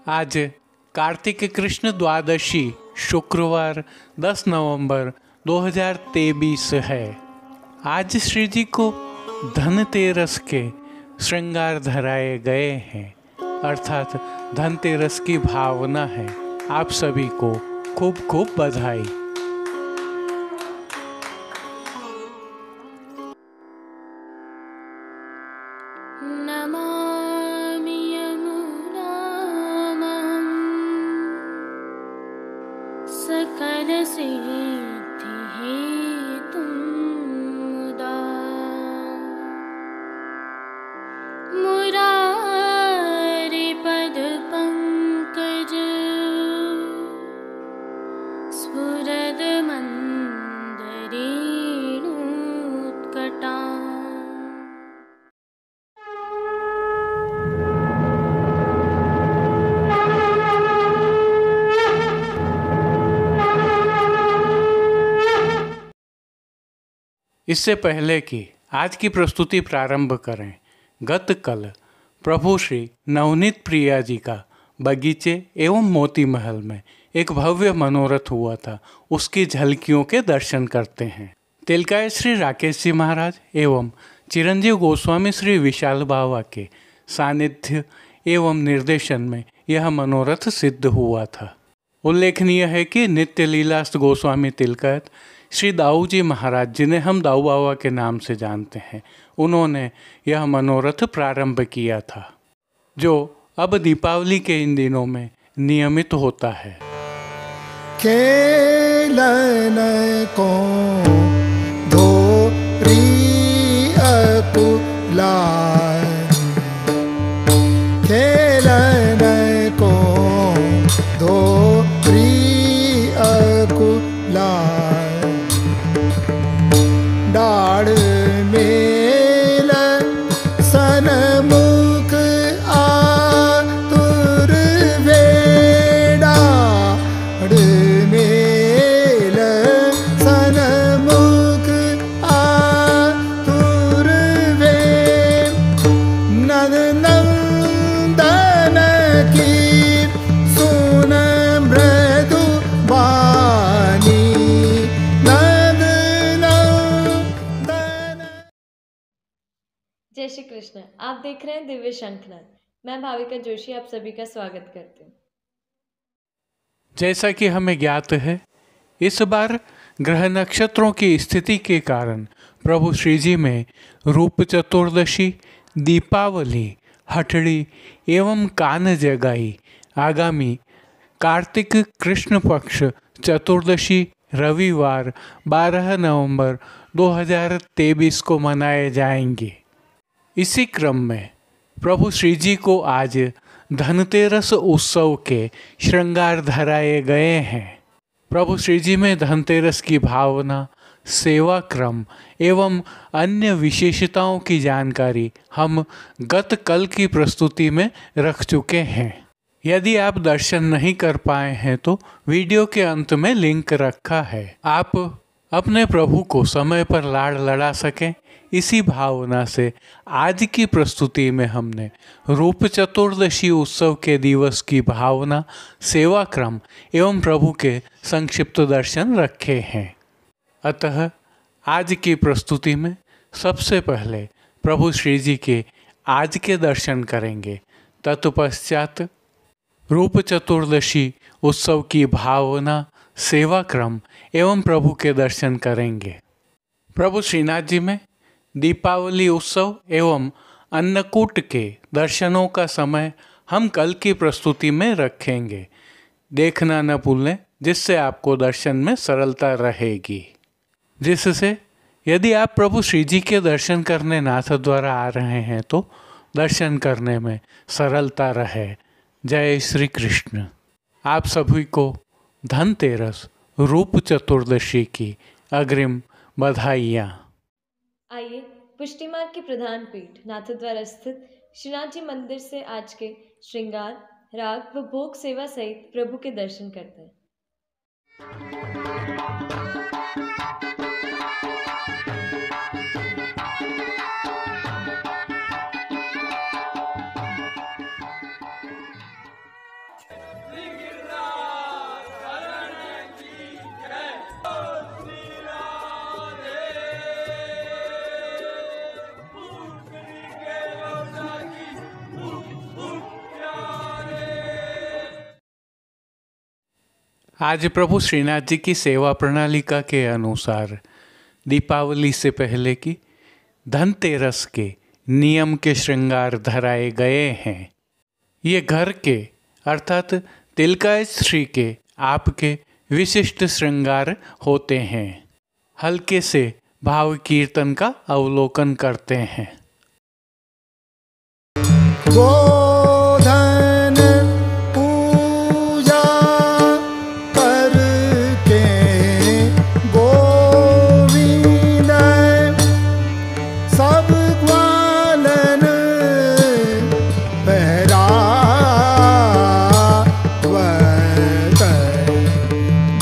आज कार्तिक कृष्ण द्वादशी शुक्रवार 10 नवंबर 2023 है। आज श्री जी को धनतेरस के श्रृंगार धराए गए हैं, अर्थात धनतेरस की भावना है। आप सभी को खूब खूब बधाई। सकल सिद्धि हेतु मुदा मुरारि पद पंकज स्फुरद मंदरेणुत्कटा। इससे पहले कि आज की प्रस्तुति प्रारंभ करें, गत कल प्रभु श्री नवनीत प्रिया जी का बगीचे एवं मोती महल में एक भव्य मनोरथ हुआ था। उसकी झलकियों के दर्शन करते हैं। तिलकाय श्री राकेश जी महाराज एवं चिरंजीव गोस्वामी श्री विशाल बाबा के सानिध्य एवं निर्देशन में यह मनोरथ सिद्ध हुआ था। उल्लेखनीय है कि नित्य लीलास्त गोस्वामी तिलकायत श्री दाऊ जी महाराज, जिन्हें हम दाऊ बाबा के नाम से जानते हैं, उन्होंने यह मनोरथ प्रारंभ किया था, जो अब दीपावली के इन दिनों में नियमित होता है। खेलन को धोरी अकुलाय, खेलन को धोरी अकुलाय, डाढ़ मेल सनमुख आतुर वे, डाढ़ मेल सनमुख आतुर वे, नंदन की सुन मृदु वाणी, जय श्री कृष्ण। आप देख रहे हैं दिव्य शंखनाद। मैं भाविका जोशी आप सभी का स्वागत करती हूँ। जैसा कि हमें ज्ञात है, इस बार ग्रह नक्षत्रों की स्थिति के कारण प्रभु श्री जी में रूप चतुर्दशी, दीपावली, हठड़ी एवं कान जगाई आगामी कार्तिक कृष्ण पक्ष चतुर्दशी रविवार 12 नवंबर 2023 को मनाए जाएंगे। इसी क्रम में प्रभु श्री जी को आज धनतेरस उत्सव के श्रृंगार धराए गए हैं। प्रभु श्री जी में धनतेरस की भावना, सेवा क्रम एवं अन्य विशेषताओं की जानकारी हम गत कल की प्रस्तुति में रख चुके हैं। यदि आप दर्शन नहीं कर पाए हैं तो वीडियो के अंत में लिंक रखा है। आप अपने प्रभु को समय पर लाड़ लड़ा सकें, इसी भावना से आज की प्रस्तुति में हमने रूप चतुर्दशी उत्सव के दिवस की भावना, सेवा क्रम एवं प्रभु के संक्षिप्त दर्शन रखे हैं। अतः आज की प्रस्तुति में सबसे पहले प्रभु श्री जी के आज के दर्शन करेंगे। तत्पश्चात रूप चतुर्दशी उत्सव की भावना, सेवा क्रम एवं प्रभु के दर्शन करेंगे। प्रभु श्रीनाथ जी में दीपावली उत्सव एवं अन्नकूट के दर्शनों का समय हम कल की प्रस्तुति में रखेंगे। देखना न भूलें, जिससे आपको दर्शन में सरलता रहेगी। जिससे यदि आप प्रभु श्री जी के दर्शन करने नाथ द्वारा आ रहे हैं तो दर्शन करने में सरलता रहे। जय श्री कृष्ण। आप सभी को धनतेरस रूप चतुर्दशी की अग्रिम बधाइयाँ। आइए पुष्टि मार्ग की प्रधान पीठ नाथद्वारा स्थित श्रीनाथ जी मंदिर से आज के श्रृंगार, राग व भोग सेवा सहित प्रभु के दर्शन करते हैं। आज प्रभु श्रीनाथ जी की सेवा प्रणालिका के अनुसार दीपावली से पहले की धनतेरस के नियम के श्रृंगार धराए गए हैं। ये घर के अर्थात तिलकाय श्री के आपके विशिष्ट श्रृंगार होते हैं। हल्के से भाव कीर्तन का अवलोकन करते हैं। गोधन पूजा करके गोविंद सब ग्वालन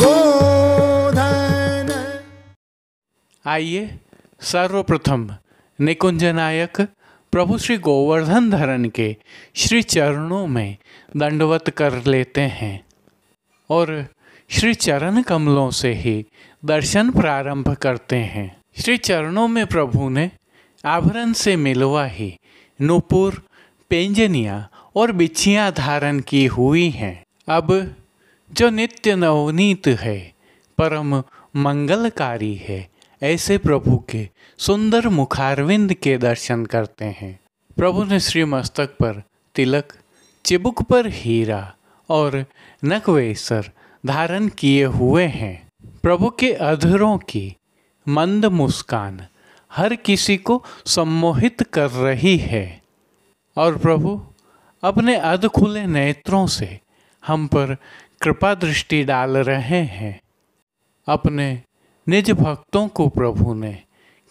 गोधन। आइए सर्वप्रथम निकुंज नायक प्रभु श्री गोवर्धन धरन के श्री चरणों में दंडवत कर लेते हैं और श्री चरण कमलों से ही दर्शन प्रारंभ करते हैं। श्री चरणों में प्रभु ने आभरण से मिलवाही नूपुर, पेंजनिया और बिछियाँ धारण की हुई हैं। अब जो नित्य नवनीत है, परम मंगलकारी है, ऐसे प्रभु के सुंदर मुखारविंद के दर्शन करते हैं। प्रभु ने श्री मस्तक पर तिलक, चिबुक पर हीरा और नकवेसर धारण किए हुए हैं। प्रभु के अधरों की मंद मुस्कान हर किसी को सम्मोहित कर रही है और प्रभु अपने अध खुले नेत्रों से हम पर कृपा दृष्टि डाल रहे हैं। अपने निज भक्तों को प्रभु ने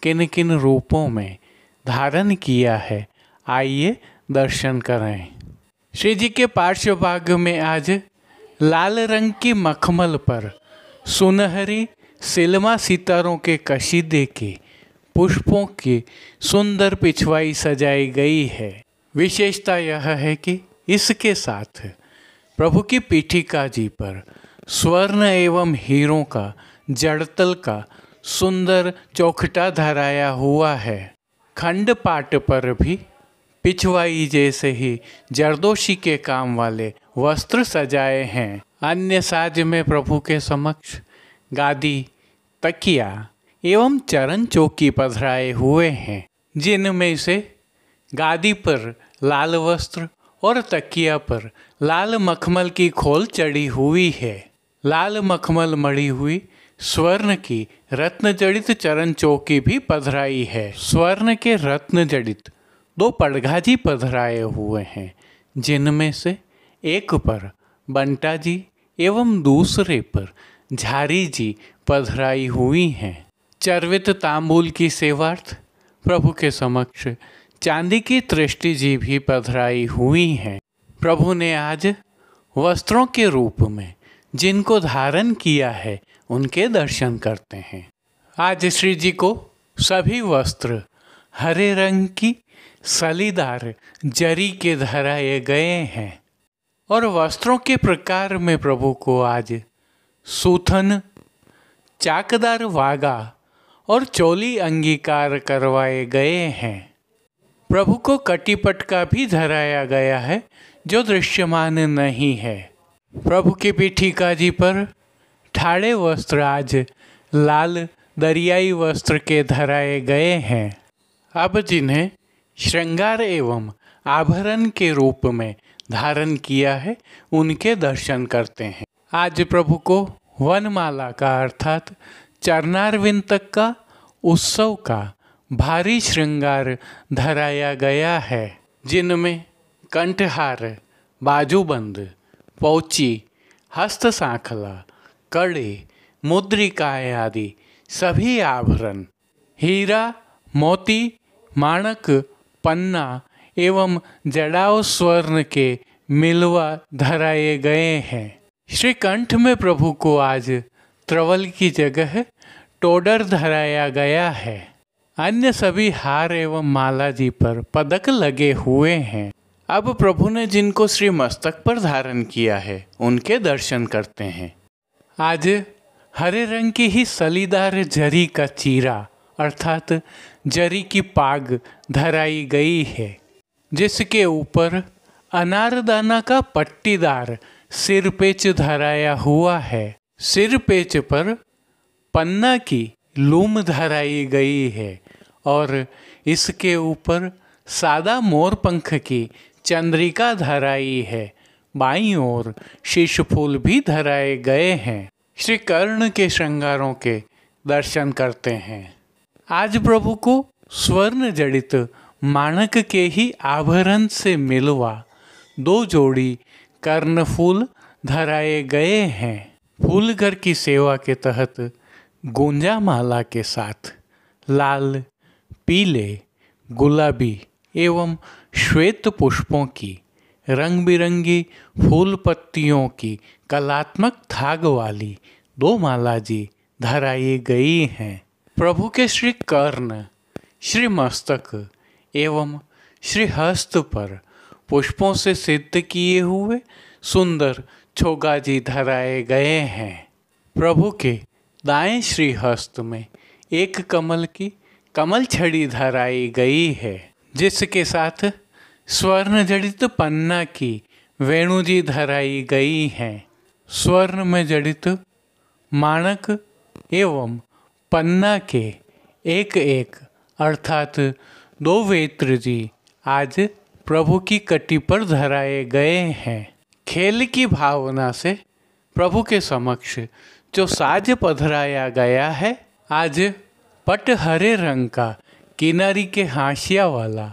किन किन रूपों में धारण किया है, आइए दर्शन करें। श्री जी के पार्श्व भाग में आज लाल रंग की मखमल पर सुनहरी सिलमा सितारों के कशीदे के पुष्पों की सुंदर पिछवाई सजाई गई है। विशेषता यह है कि इसके साथ प्रभु की पीठिका जी पर स्वर्ण एवं हीरों का जड़तल का सुंदर चौखटा धराया हुआ है। खंड पाट पर भी पिछवाई जैसे ही जरदोशी के काम वाले वस्त्र सजाए हैं। अन्य साज में प्रभु के समक्ष गादी, तकिया एवं चरण चौकी पधराए हुए हैं, जिनमें से गादी पर लाल वस्त्र और तकिया पर लाल मखमल की खोल चढ़ी हुई है। लाल मखमल मढ़ी हुई स्वर्ण की रत्न जड़ित चरण चौकी भी पधराई है। स्वर्ण के रत्न जड़ित 2 पड़घाजी पधराए हुए हैं, जिनमें से एक पर बंटा जी एवं दूसरे पर झारी जी पधराई हुई हैं। चर्वित तांबूल की सेवार्थ प्रभु के समक्ष चांदी की तृष्टि जी भी पधराई हुई हैं। प्रभु ने आज वस्त्रों के रूप में जिनको धारण किया है, उनके दर्शन करते हैं। आज श्री जी को सभी वस्त्र हरे रंग की सलीदार जरी के धराए गए हैं और वस्त्रों के प्रकार में प्रभु को आज सूथन, चाकदार वागा और चोली अंगीकार करवाए गए हैं। प्रभु को कटिपट का भी धराया गया है, जो दृश्यमान नहीं है। प्रभु की पीठिका जी पर ठाड़े वस्त्र आज लाल दरियाई वस्त्र के धराए गए हैं। अब जिन्हें श्रृंगार एवं आभरण के रूप में धारण किया है, उनके दर्शन करते हैं। आज प्रभु को वनमाला का अर्थात चरणारविंद तक का उत्सव का भारी श्रृंगार धराया गया है, जिनमें कंठहार, बाजूबंद, पौची, हस्त सांखला, कड़े, मुद्रिकाएँ आदि सभी आभरण, हीरा, मोती, माणक, पन्ना एवं जड़ाव स्वर्ण के मिलवा धराए गए हैं। श्री कंठ में प्रभु को आज त्रवल की जगह टोडर धराया गया है। अन्य सभी हार एवं माला जी पर पदक लगे हुए हैं। अब प्रभु ने जिनको श्री मस्तक पर धारण किया है, उनके दर्शन करते हैं। आज हरे रंग की ही सलीदार जरी का चीरा अर्थात जरी की पाग धराई गई है, जिसके ऊपर अनारदाना का पट्टीदार सिर पेच धराया हुआ है। सिर पेच पर पन्ना की लूम धराई गई है और इसके ऊपर सादा मोर पंख की चंद्रिका धराई है। बाईं ओर शीश फूल भी धराए गए हैं। श्री कर्ण के श्रृंगारों के दर्शन करते हैं। आज प्रभु को स्वर्ण जड़ित माणक के ही आभरण से मिलवा 2 जोड़ी कर्णफूल धराए गए हैं। फूलघर की सेवा के तहत गुंजा माला के साथ लाल, पीले, गुलाबी एवं श्वेत पुष्पों की रंग बिरंगी फूल पत्तियों की कलात्मक धाग वाली 2 माला जी धराई गई हैं। प्रभु के श्री कर्ण, श्री मस्तक एवं श्री हस्त पर पुष्पों से सिद्ध किए हुए सुंदर छोगाजी धराए गए हैं। प्रभु के दाएं श्री हस्त में एक कमल की कमल छड़ी धराई गई है, जिसके साथ स्वर्ण जड़ित पन्ना की वेणु जी धराई गई हैं। स्वर्ण में जड़ित माणक एवं पन्ना के एक एक अर्थात 2 वेत्र जी आज प्रभु की कटी पर धराए गए हैं। खेल की भावना से प्रभु के समक्ष जो साज पधराया गया है, आज पट हरे रंग का किनारी के हाशिया वाला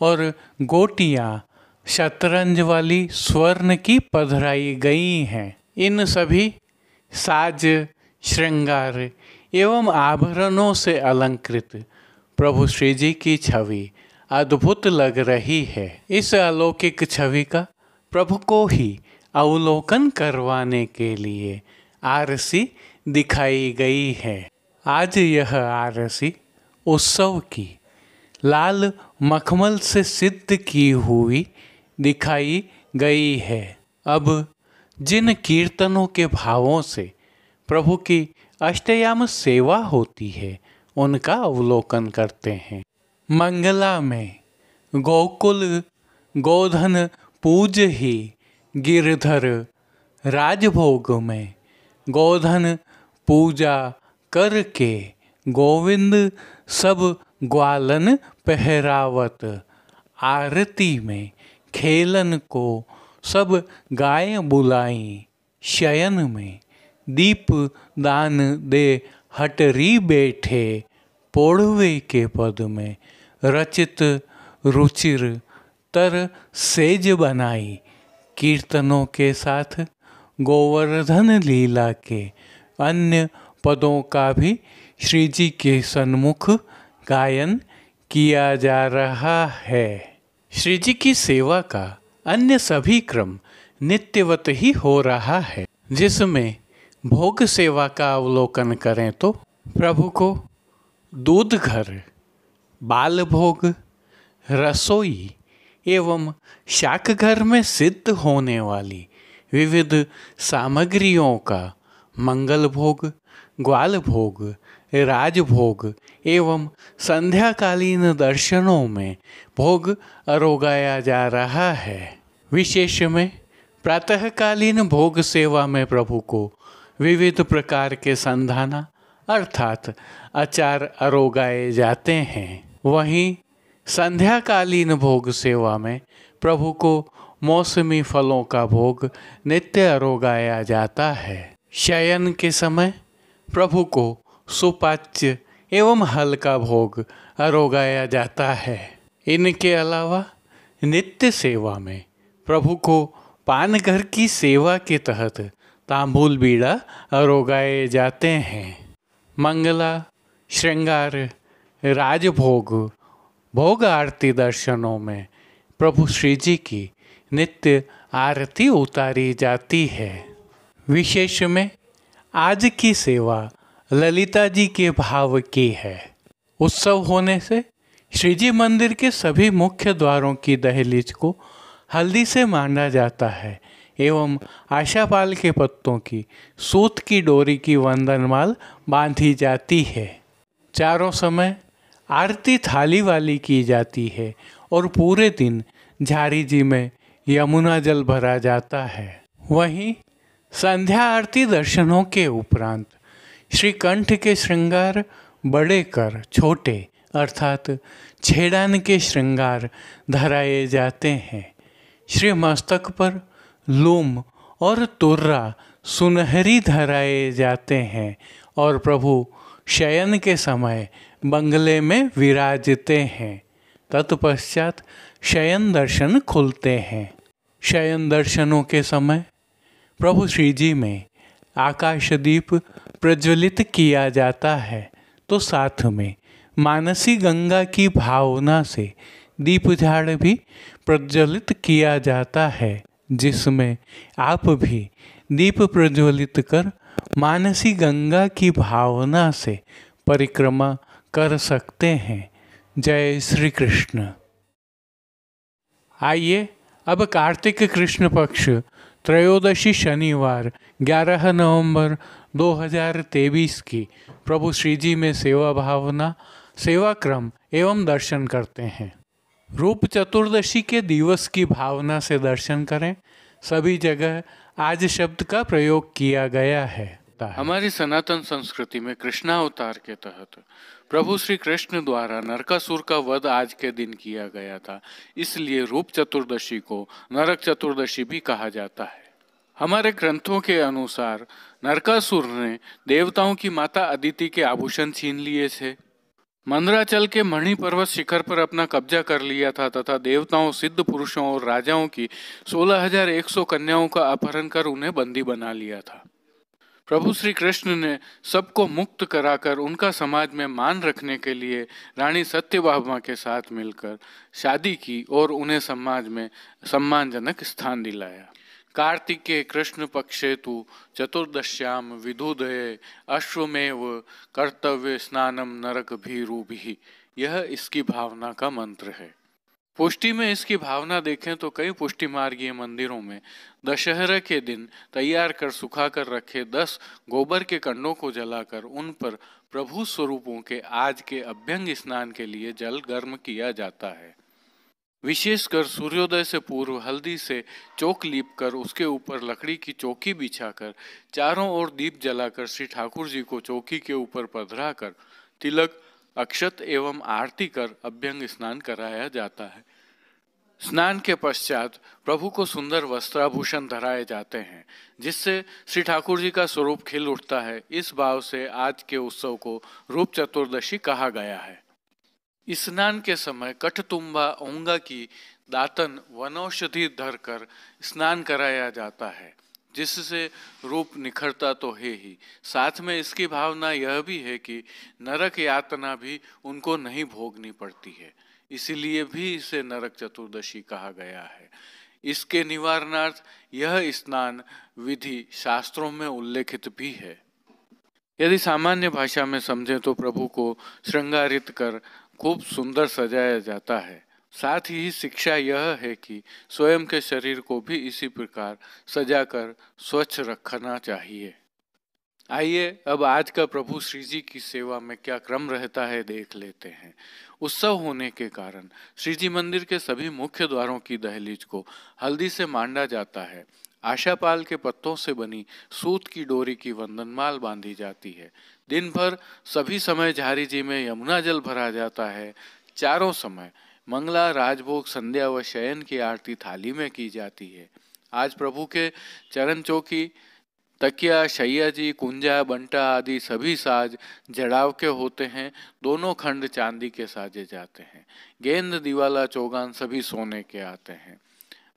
और गोटियाँ शतरंज वाली स्वर्ण की पधराई गई हैं। इन सभी साज, श्रृंगार एवं आभरणों से अलंकृत प्रभु श्री जी की छवि अद्भुत लग रही है। इस अलौकिक छवि का प्रभु को ही अवलोकन करवाने के लिए आरसी दिखाई गई है। आज यह आरसी उत्सव की लाल मखमल से सिद्ध की हुई दिखाई गई है। अब जिन कीर्तनों के भावों से प्रभु की अष्टयाम सेवा होती है, उनका अवलोकन करते हैं। मंगला में गोकुल गोधन पूज ही गिरधर, राजभोग में गोधन पूजा करके गोविंद सब ग्वालन पहरावत। आरती में खेलन को सब गाय बुलाई, शयन में दीप दान दे हटरी बैठे। पोढ़वे के पद में रचित रुचिर तर सेज बनाई। कीर्तनों के साथ गोवर्धन लीला के अन्य पदों का भी श्री जी के सन्मुख गायन किया जा रहा है। श्री जी की सेवा का अन्य सभी क्रम नित्यवत ही हो रहा है, जिसमें भोग सेवा का अवलोकन करें तो प्रभु को दूध घर, बाल भोग, रसोई एवं शाक घर में सिद्ध होने वाली विविध सामग्रियों का मंगल भोग, ग्वाल भोग, राजभोग एवं संध्याकालीन दर्शनों में भोग अरोगाया जा रहा है। विशेष में प्रातःकालीन भोग सेवा में प्रभु को विविध प्रकार के संधाना अर्थात अचार अरोगाए जाते हैं। वहीं संध्याकालीन भोग सेवा में प्रभु को मौसमी फलों का भोग नित्य अरोगाया जाता है। शयन के समय प्रभु को सुपाच्य एवं हल्का भोग अरोगाया जाता है। इनके अलावा नित्य सेवा में प्रभु को पानघर की सेवा के तहत तांबूल बीड़ा अरोगाए जाते हैं। मंगला, श्रृंगार, राजभोग, भोग आरती दर्शनों में प्रभु श्री जी की नित्य आरती उतारी जाती है। विशेष में आज की सेवा ललिता जी के भाव की है। उत्सव होने से श्री जी मंदिर के सभी मुख्य द्वारों की दहलीज को हल्दी से मांडा जाता है एवं आशापाल के पत्तों की सूत की डोरी की वंदनमाल बांधी जाती है। चारों समय आरती थाली वाली की जाती है और पूरे दिन झारी जी में यमुना जल भरा जाता है। वहीं संध्या आरती दर्शनों के उपरांत श्री कंठ के श्रृंगार बड़े कर छोटे अर्थात छेड़ान के श्रृंगार धराए जाते हैं। श्री मस्तक पर लूम और तुर्रा सुनहरी धराए जाते हैं और प्रभु शयन के समय बंगले में विराजते हैं। तत्पश्चात शयन दर्शन खुलते हैं। शयन दर्शनों के समय प्रभु श्री जी में आकाशदीप प्रज्वलित किया जाता है, तो साथ में मानसी गंगा की भावना से दीप झाड़ भी प्रज्वलित किया जाता है, जिसमें आप भी दीप प्रज्वलित कर मानसी गंगा की भावना से परिक्रमा कर सकते हैं। जय श्री कृष्ण। आइए अब कार्तिक कृष्ण पक्ष त्रयोदशी शनिवार 11 नवंबर 2023 की प्रभु श्री जी में सेवा भावना, सेवा क्रम एवं दर्शन करते हैं। रूप चतुर्दशी के दिवस की भावना से दर्शन करें। सभी जगह आज शब्द का प्रयोग किया गया है। हमारी सनातन संस्कृति में कृष्णावतार के तहत प्रभु श्री कृष्ण द्वारा नरकासुर का वध आज के दिन किया गया था, इसलिए रूप चतुर्दशी को नरक चतुर्दशी भी कहा जाता है। हमारे ग्रंथों के अनुसार नरकासुर ने देवताओं की माता अदिति के आभूषण छीन लिए थे, मंदराचल के मणि पर्वत शिखर पर अपना कब्जा कर लिया था तथा देवताओं, सिद्ध पुरुषों और राजाओं की 16,100 कन्याओं का अपहरण कर उन्हें बंदी बना लिया था। प्रभु श्री कृष्ण ने सबको मुक्त कराकर उनका समाज में मान रखने के लिए रानी सत्यभामा के साथ मिलकर शादी की और उन्हें समाज में सम्मानजनक स्थान दिलाया। कार्तिके कृष्ण पक्षे तु चतुर्दश्याम विदुदये अश्वमेव कर्तव्य स्नानम नरक भीरुभिः, यह इसकी भावना का मंत्र है। पुष्टि में इसकी भावना देखें तो कई पुष्टि मार्गीय मंदिरों में दशहरा के दिन तैयार कर सुखा कर रखे 10 गोबर के कंडों को जलाकर उन पर प्रभु स्वरूपों के आज के अभ्यंग स्नान के लिए जल गर्म किया जाता है। विशेषकर सूर्योदय से पूर्व हल्दी से चौक लीप कर उसके ऊपर लकड़ी की चौकी बिछाकर चारों ओर दीप जलाकर श्री ठाकुर जी को चौकी के ऊपर पधरा कर तिलक, अक्षत एवं आरती कर अभ्यंग स्नान कराया जाता है। स्नान के पश्चात प्रभु को सुंदर वस्त्राभूषण धराए जाते हैं, जिससे श्री ठाकुर जी का स्वरूप खिल उठता है। इस भाव से आज के उत्सव को रूप चतुर्दशी कहा गया है। स्नान के समय कठतुंबा ओंगा की दातन वनौषधि धरकर स्नान कराया जाता है, जिससे रूप निखरता तो है ही, साथ में इसकी भावना यह भी है कि नरक यातना भी उनको नहीं भोगनी पड़ती है, इसीलिए भी इसे नरक चतुर्दशी कहा गया है। इसके निवारणार्थ यह स्नान विधि शास्त्रों में उल्लेखित भी है। यदि सामान्य भाषा में समझें तो प्रभु को श्रृंगारित कर खूब सुंदर सजाया जाता है। साथ ही शिक्षा यह है कि स्वयं के शरीर को भी इसी प्रकार सजाकर स्वच्छ रखना चाहिए। आइए अब आज का प्रभु श्री जी की सेवा में क्या क्रम रहता है देख लेते हैं। उत्सव होने के कारण श्री जी मंदिर के सभी मुख्य द्वारों की दहलीज को हल्दी से मांडा जाता है। आशापाल के पत्तों से बनी सूत की डोरी की वंदनमाल बांधी जाती है। दिन भर सभी समय झारी जी में यमुना जल भरा जाता है। चारों समय मंगला, राजभोग, संध्या व शयन की आरती थाली में की जाती है। आज प्रभु के चरण चौकी, तकिया, शैया जी, कुंजा, बंटा आदि सभी साज जड़ाव के होते हैं। दोनों खंड चांदी के साजे जाते हैं। गेंद, दिवाला, चौगान सभी सोने के आते हैं।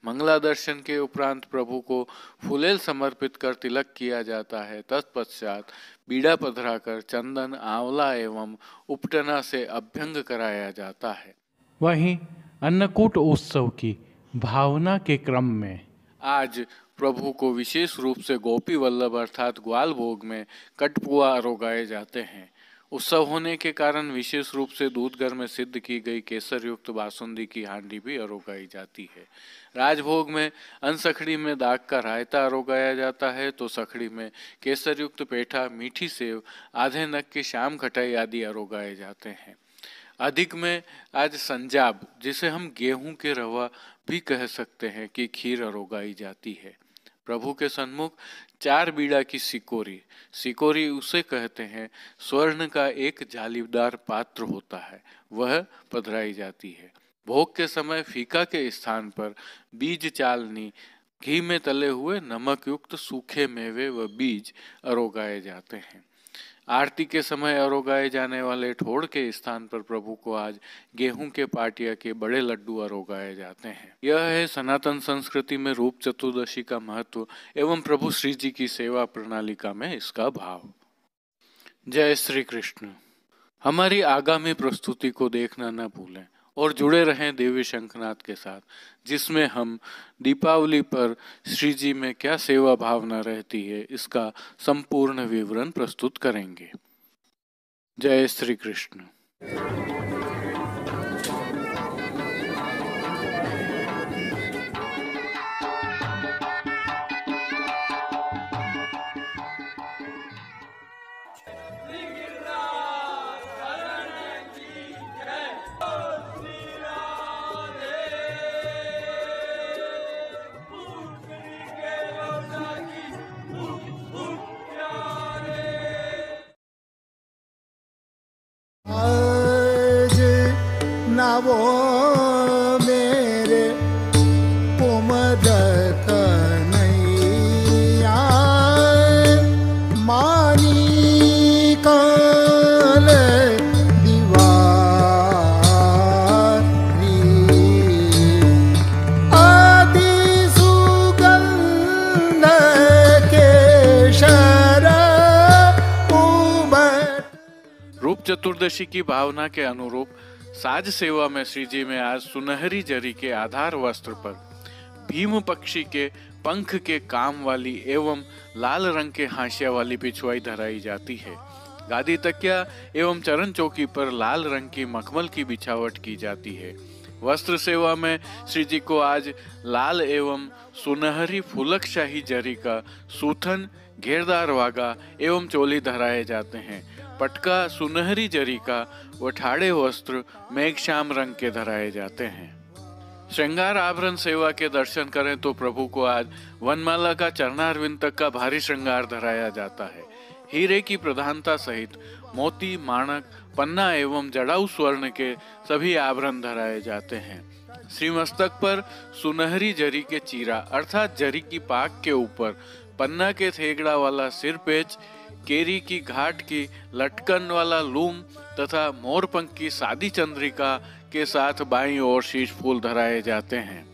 मंगला दर्शन के उपरांत प्रभु को फुलेल समर्पित कर तिलक किया जाता है। तत्पश्चात बीड़ा पधराकर चंदन, आंवला एवं उपटना से अभ्यंग कराया जाता है। वहीं अन्नकूट उत्सव की भावना के क्रम में आज प्रभु को विशेष रूप से गोपी वल्लभ अर्थात ग्वाल भोग में कटपुआ आरोगाए जाते हैं। उत्सव होने के कारण विशेष रूप से दूधगर में सिद्ध की गई केसर युक्त बासुंदी की हांडी भी आरोगाई जाती है। राजभोग में अनसखड़ी में दाग का रायता आरोगाया जाता है, तो सखड़ी में केसर युक्त पेठा, मीठी सेव, आधे नग की शाम खटाई आदि आरोगाए जाते हैं। अधिक में आज संजाब, जिसे हम गेहूं के रवा भी कह सकते हैं, कि खीर आरोगाई जाती है। प्रभु के सन्मुख 4 बीड़ा की सिकोरी, सिकोरी उसे कहते हैं स्वर्ण का एक जालीदार पात्र होता है, वह पधराई जाती है। भोग के समय फीका के स्थान पर बीज चालनी, घी में तले हुए नमक युक्त सूखे मेवे व बीज अरोगाए जाते हैं। आरती के समय अरोगाए जाने वाले ठोड़ के स्थान पर प्रभु को आज गेहूं के पाटिया के बड़े लड्डू अरोगाए जाते हैं। यह है सनातन संस्कृति में रूप चतुर्दशी का महत्व एवं प्रभु श्री जी की सेवा प्रणालिका में इसका भाव। जय श्री कृष्ण। हमारी आगामी प्रस्तुति को देखना न भूलें और जुड़े रहें देवी शंखनाद के साथ, जिसमें हम दीपावली पर श्री जी में क्या सेवा भावना रहती है इसका संपूर्ण विवरण प्रस्तुत करेंगे। जय श्री कृष्ण। आज नावो मेरे कुमदत नैया मानी काल दीवारी आदि सुगंध केशर रूप चतुर्दशी की भावना के अनुरूप साज सेवा में श्री जी में आज सुनहरी जरी के आधार वस्त्र पर भीम पक्षी के पंख के काम वाली एवं लाल रंग के हाशिया वाली पिछवाई धराई जाती है। गादी तकिया एवं चरण चौकी पर लाल रंग की मखमल की बिछावट की जाती है। वस्त्र सेवा में श्री जी को आज लाल एवं सुनहरी फुलकशाही जरी का सूथन, घेरदार वागा एवं चोली धराए जाते हैं। पटका सुनहरी जरी का व ठाड़े वस्त्र मेघश्याम रंग के धराए जाते हैं। श्रृंगार आभरण सेवा के दर्शन करें तो प्रभु को आज वनमाला का चरणारविंद तक का भारी श्रृंगार धराया जाता है। हीरे की प्रधानता सहित मोती, माणक, पन्ना एवं जड़ाऊ स्वर्ण के सभी आभरण धराए जाते हैं। श्री मस्तक पर सुनहरी जरी के चीरा अर्थात जरी की पाक के ऊपर पन्ना के थेगड़ा वाला सिरपेच, केरी की घाट की लटकन वाला लूम तथा मोरपंख की सादी चंद्रिका के साथ बाईं ओर शीश फूल धराए जाते हैं।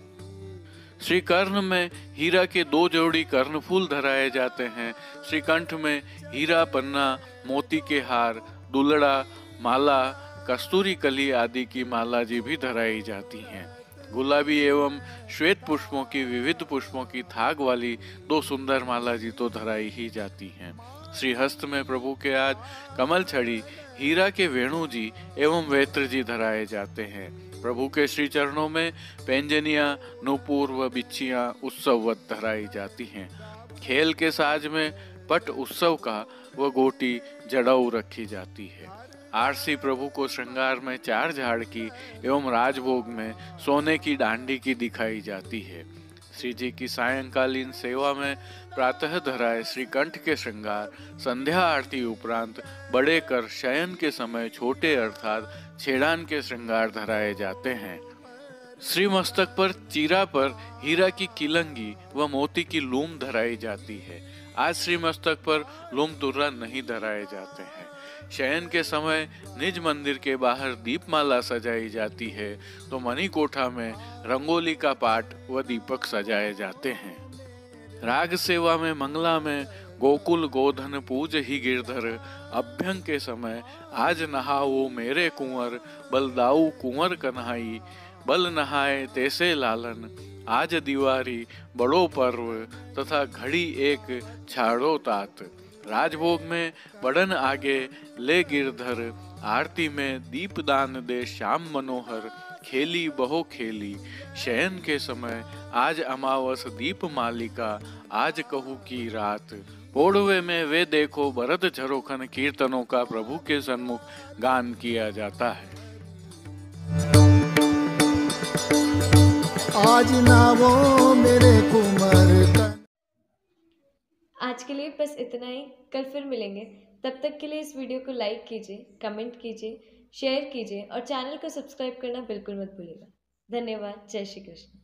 श्री कर्ण में हीरा के 2 जोड़ी कर्ण फूल धराए जाते हैं। श्री कंठ में हीरा, पन्ना, मोती के हार, दुलड़ा, माला, कस्तूरी कली आदि की माला जी भी धराई जाती हैं। गुलाबी एवं श्वेत पुष्पों की विविध पुष्पों की थाग वाली 2 सुंदर माला जी तो धराई ही जाती हैं। श्री हस्त में प्रभु के आज कमल छड़ी, हीरा के वेणु जी एवं वेत्र जी धराए जाते हैं। प्रभु के श्री चरणों में पैंजनियां, नूपुर व बिच्छियां उत्सववत धराई जाती हैं। खेल के साज में पट उत्सव का व गोटी जड़ाऊ रखी जाती है। आरसी प्रभु को श्रृंगार में 4 झाड़ की एवं राजभोग में सोने की डांडी की दिखाई जाती है। श्री जी की सायंकालीन सेवा में प्रातः धराए श्री कंठ के श्रृंगार संध्या आरती उपरांत बड़े कर शयन के समय छोटे अर्थात छेड़ान के श्रृंगार धराए जाते हैं। श्री मस्तक पर चीरा पर हीरा की किलंगी व मोती की लूम धराई जाती है। आज श्री मस्तक पर लूम तुर्रा नहीं धराए जाते हैं। शयन के समय निज मंदिर के बाहर दीपमाला सजाई जाती है तो मणिकोठा में रंगोली का पाट व दीपक सजाए जाते हैं। राग सेवा में मंगला में गोकुल गोधन पूज ही गिरधर अभ्यंग के समय आज नहाओ मेरे कुंवर बलदाऊ कुंवर कन्हाई बल नहाए तैसे लालन आज दीवारी बड़ो पर्व तथा घड़ी एक छाड़ो तात। राजभोग में बड़न आगे ले गिरधर आरती में दीपदान दे श्याम मनोहर खेली बहो खेली। शयन के समय आज अमावस दीप मालिका आज कहू की रात। पोड़वे में वे देखो भरत झरोखन कीर्तनों का प्रभु के सन्मुख गान किया जाता है। आज नावो मेरे कुंवर आज के लिए बस इतना ही। कल फिर मिलेंगे। तब तक के लिए इस वीडियो को लाइक कीजिए, कमेंट कीजिए, शेयर कीजिए और चैनल को सब्सक्राइब करना बिल्कुल मत भूलिएगा। धन्यवाद। जय श्री कृष्ण।